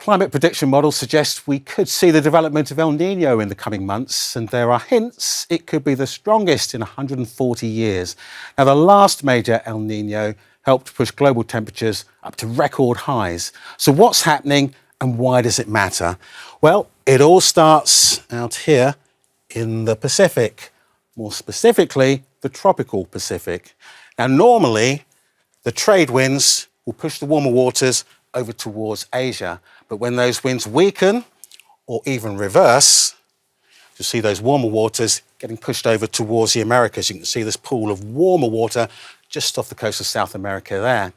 climate prediction models suggest we could see the development of El Nino in the coming months, and there are hints it could be the strongest in 140 years. Now, the last major El Nino helped push global temperatures up to record highs. So what's happening and why does it matter? Well, it all starts out here in the Pacific, more specifically, the tropical Pacific. Now, normally, the trade winds will push the warmer waters over towards Asia. But when those winds weaken or even reverse, you see those warmer waters getting pushed over towards the Americas. You can see this pool of warmer water just off the coast of South America there.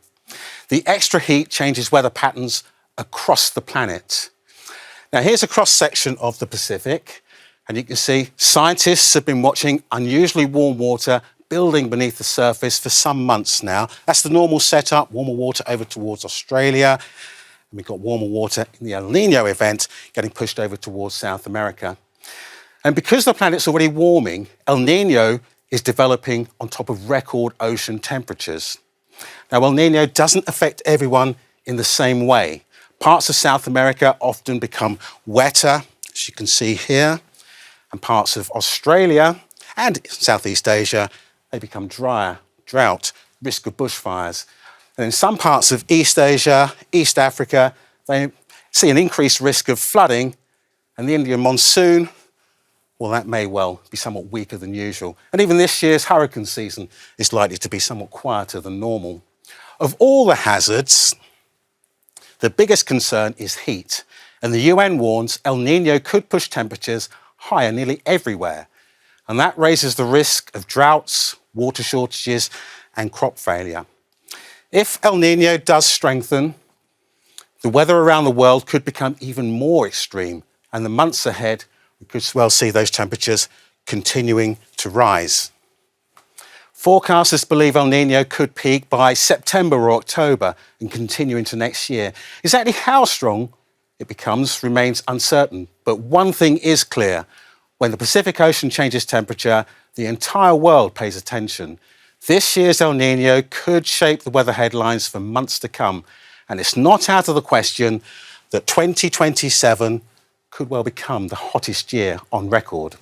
The extra heat changes weather patterns across the planet. Now, here's a cross-section of the Pacific, and you can see scientists have been watching unusually warm water building beneath the surface for some months now. That's the normal setup, warmer water over towards Australia. And we've got warmer water in the El Nino event getting pushed over towards South America. And because the planet's already warming, El Nino is developing on top of record ocean temperatures. Now, El Nino doesn't affect everyone in the same way. Parts of South America often become wetter, as you can see here, and parts of Australia and Southeast Asia, they become drier, drought, risk of bushfires. And in some parts of East Asia, East Africa, they see an increased risk of flooding, and the Indian monsoon, well, that may well be somewhat weaker than usual. And even this year's hurricane season is likely to be somewhat quieter than normal. Of all the hazards, the biggest concern is heat. And the UN warns El Nino could push temperatures higher nearly everywhere. And that raises the risk of droughts, water shortages, and crop failure. If El Nino does strengthen, the weather around the world could become even more extreme, and the months ahead, we could well see those temperatures continuing to rise. Forecasters believe El Nino could peak by September or October and continue into next year. Exactly how strong it becomes remains uncertain, but one thing is clear. When the Pacific Ocean changes temperature, the entire world pays attention. This year's El Nino could shape the weather headlines for months to come, and it's not out of the question that 2027 could well become the hottest year on record.